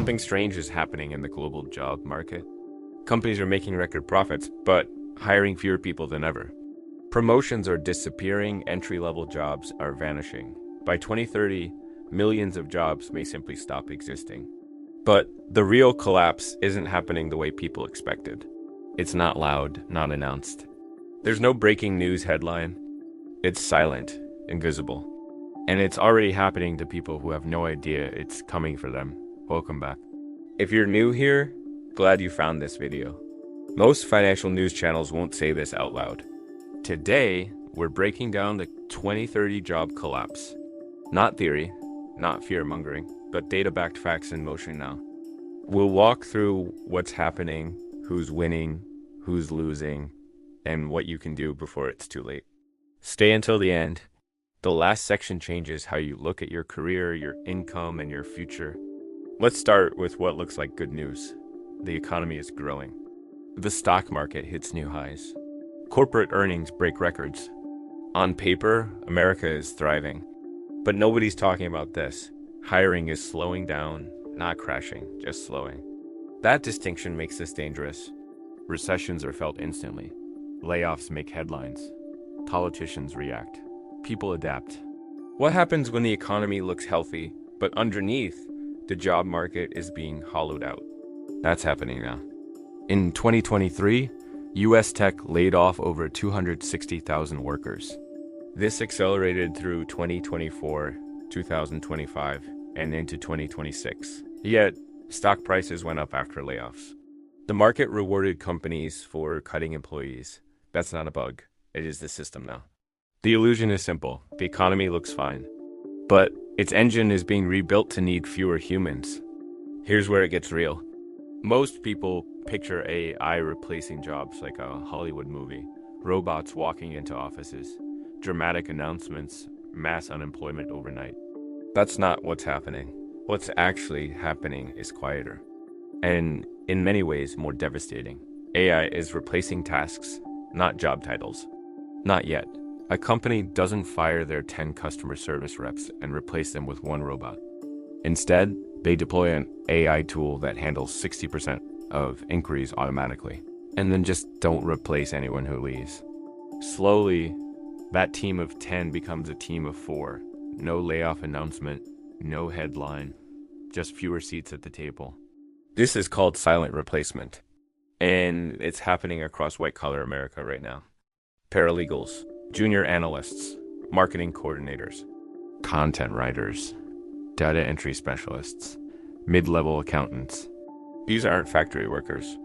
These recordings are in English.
Something strange is happening in the global job market. Companies are making record profits, but hiring fewer people than ever. Promotions are disappearing, entry-level jobs are vanishing. By 2030, millions of jobs may simply stop existing. But the real collapse isn't happening the way people expected. It's not loud, not announced. There's no breaking news headline. It's silent, invisible. And it's already happening to people who have no idea it's coming for them. Welcome back. If you're new here, glad you found this video. Most financial news channels won't say this out loud. Today, we're breaking down the 2030 job collapse. Not theory, not fear-mongering, but data-backed facts in motion now. We'll walk through what's happening, who's winning, who's losing, and what you can do before it's too late. Stay until the end. The last section changes how you look at your career, your income, and your future. Let's start with what looks like good news. The economy is growing. The stock market hits new highs. Corporate earnings break records. On paper, America is thriving. But nobody's talking about this. Hiring is slowing down, not crashing, just slowing. That distinction makes this dangerous. Recessions are felt instantly. Layoffs make headlines. Politicians react. People adapt. What happens when the economy looks healthy, but underneath, the job market is being hollowed out? That's happening now. In 2023, US tech laid off over 260,000 workers. This accelerated through 2024, 2025, and into 2026. Yet, stock prices went up after layoffs. The market rewarded companies for cutting employees. That's not a bug. It is the system now. The illusion is simple. The economy looks fine. But its engine is being rebuilt to need fewer humans. Here's where it gets real. Most people picture AI replacing jobs like a Hollywood movie. Robots walking into offices. Dramatic announcements. Mass unemployment overnight. That's not what's happening. What's actually happening is quieter. And in many ways, more devastating. AI is replacing tasks, not job titles. Not yet. A company doesn't fire their 10 customer service reps and replace them with one robot. Instead, they deploy an AI tool that handles 60% of inquiries automatically, and then just don't replace anyone who leaves. Slowly, that team of 10 becomes a team of 4. No layoff announcement, no headline, just fewer seats at the table. This is called silent replacement, and it's happening across white-collar America right now. Paralegals, junior analysts, marketing coordinators, content writers, data entry specialists, mid-level accountants. These aren't factory workers.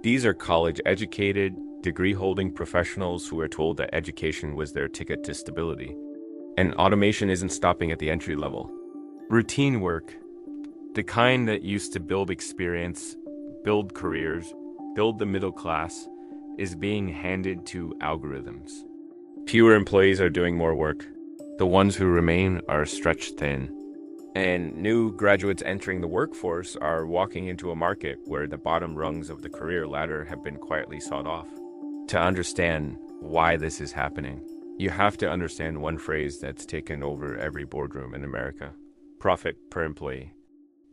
These are college-educated, degree-holding professionals who are told that education was their ticket to stability. And automation isn't stopping at the entry level. Routine work, the kind that used to build experience, build careers, build the middle class, is being handed to algorithms. Fewer employees are doing more work. The ones who remain are stretched thin. And new graduates entering the workforce are walking into a market where the bottom rungs of the career ladder have been quietly sawed off. To understand why this is happening, you have to understand one phrase that's taken over every boardroom in America. Profit per employee.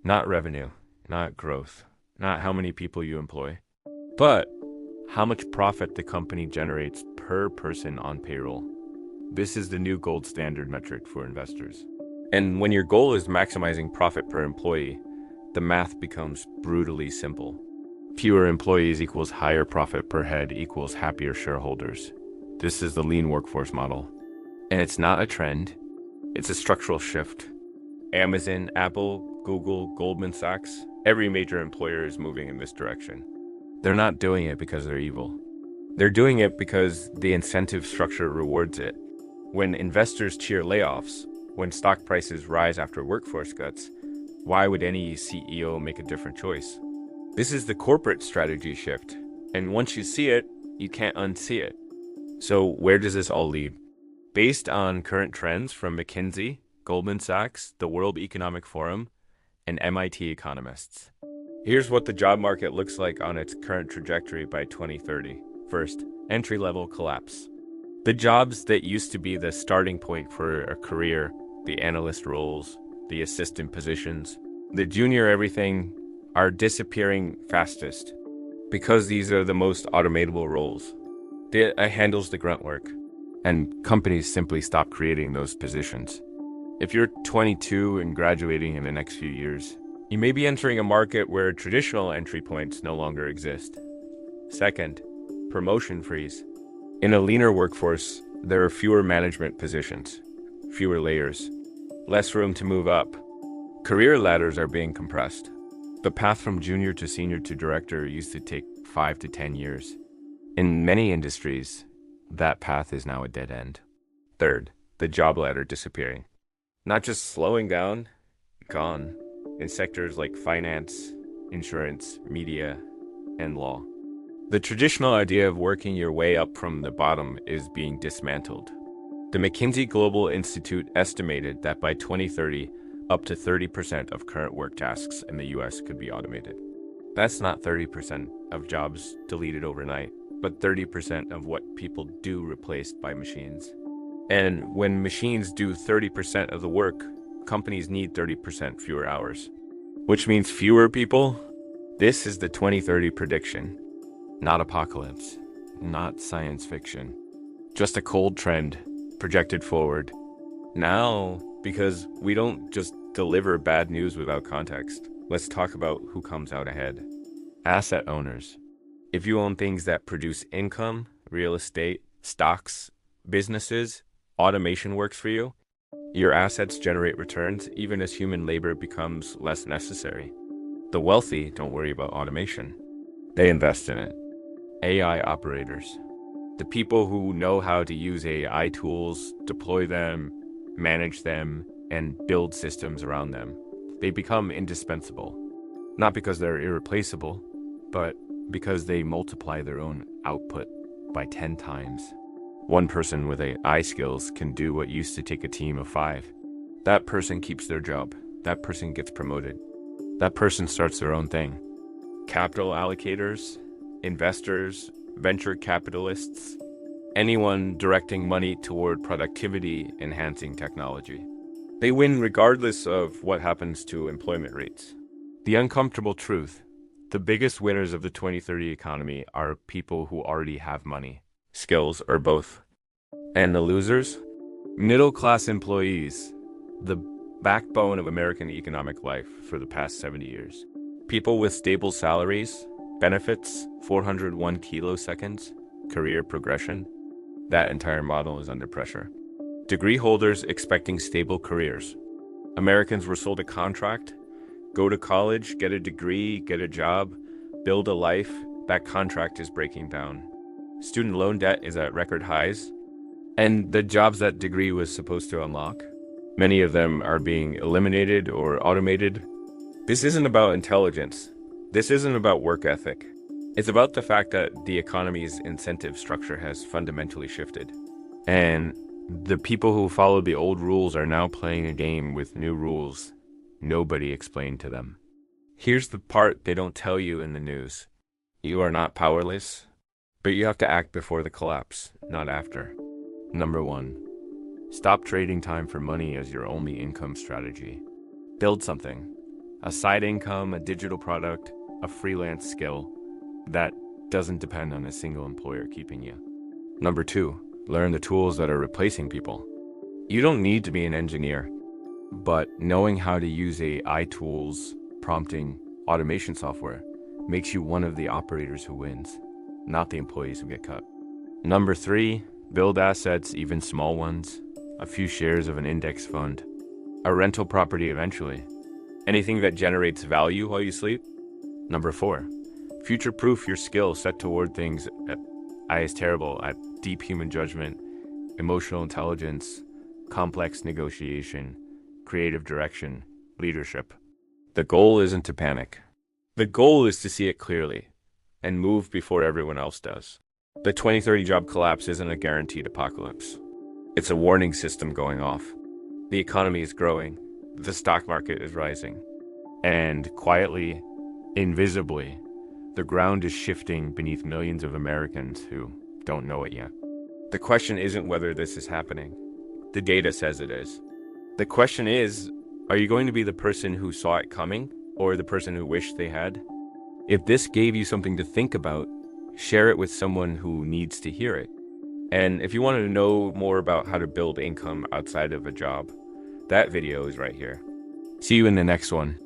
Not revenue, not growth, not how many people you employ, but how much profit the company generates per person on payroll. This is the new gold standard metric for investors. And when your goal is maximizing profit per employee, the math becomes brutally simple. Fewer employees equals higher profit per head equals happier shareholders. This is the lean workforce model. And it's not a trend, it's a structural shift. Amazon, Apple, Google, Goldman Sachs, every major employer is moving in this direction. They're not doing it because they're evil. They're doing it because the incentive structure rewards it. When investors cheer layoffs, when stock prices rise after workforce cuts, why would any CEO make a different choice? This is the corporate strategy shift, and once you see it, you can't unsee it. So where does this all lead? Based on current trends from McKinsey, Goldman Sachs, the World Economic Forum, and MIT economists. Here's what the job market looks like on its current trajectory by 2030. First, entry-level collapse. The jobs that used to be the starting point for a career, the analyst roles, the assistant positions, the junior everything, are disappearing fastest because these are the most automatable roles. It handles the grunt work, and companies simply stop creating those positions. If you're 22 and graduating in the next few years, you may be entering a market where traditional entry points no longer exist. Second, promotion freeze. In a leaner workforce, there are fewer management positions, fewer layers, less room to move up. Career ladders are being compressed. The path from junior to senior to director used to take 5 to 10 years. In many industries, that path is now a dead end. Third, the job ladder disappearing. Not just slowing down, gone. In sectors like finance, insurance, media, and law. The traditional idea of working your way up from the bottom is being dismantled. The McKinsey Global Institute estimated that by 2030, up to 30% of current work tasks in the US could be automated. That's not 30% of jobs deleted overnight, but 30% of what people do replaced by machines. And when machines do 30% of the work, companies need 30% fewer hours, which means fewer people. This is the 2030 prediction, not apocalypse, not science fiction, just a cold trend projected forward. Now, because we don't just deliver bad news without context, let's talk about who comes out ahead. Asset owners. If you own things that produce income, real estate, stocks, businesses, automation works for you, your assets generate returns even as human labor becomes less necessary. The wealthy don't worry about automation. They invest in it. AI operators. The people who know how to use AI tools, deploy them, manage them, and build systems around them. They become indispensable. Not because they're irreplaceable, but because they multiply their own output by 10 times. One person with AI skills can do what used to take a team of 5. That person keeps their job. That person gets promoted. That person starts their own thing. Capital allocators, investors, venture capitalists, anyone directing money toward productivity-enhancing technology. They win regardless of what happens to employment rates. The uncomfortable truth: the biggest winners of the 2030 economy are people who already have money, skills, or both. And the losers? Middle-class employees, the backbone of American economic life for the past 70 years. People with stable salaries, benefits, 401 kiloseconds, career progression. That entire model is under pressure. Degree holders expecting stable careers. Americans were sold a contract. Go to college, get a degree, get a job, build a life. That contract is breaking down. Student loan debt is at record highs. And the jobs that degree was supposed to unlock, many of them are being eliminated or automated. This isn't about intelligence. This isn't about work ethic. It's about the fact that the economy's incentive structure has fundamentally shifted. And the people who followed the old rules are now playing a game with new rules nobody explained to them. Here's the part they don't tell you in the news. You are not powerless, but you have to act before the collapse, not after. Number 1, stop trading time for money as your only income strategy. Build something. A side income, a digital product, a freelance skill that doesn't depend on a single employer keeping you. Number 2, learn the tools that are replacing people. You don't need to be an engineer, but knowing how to use AI tools, prompting, automation software makes you one of the operators who wins, not the employees who get cut. Number 3, build assets, even small ones, a few shares of an index fund, a rental property eventually, anything that generates value while you sleep. Number 4, future-proof your skill set toward things at deep human judgment, emotional intelligence, complex negotiation, creative direction, leadership. The goal isn't to panic. The goal is to see it clearly and move before everyone else does. The 2030 job collapse isn't a guaranteed apocalypse. It's a warning system going off. The economy is growing. The stock market is rising. And quietly, invisibly, the ground is shifting beneath millions of Americans who don't know it yet. The question isn't whether this is happening. The data says it is. The question is, are you going to be the person who saw it coming or the person who wished they had. If this gave you something to think about, share it with someone who needs to hear it. And if you want to know more about how to build income outside of a job, that video is right here. See you in the next one.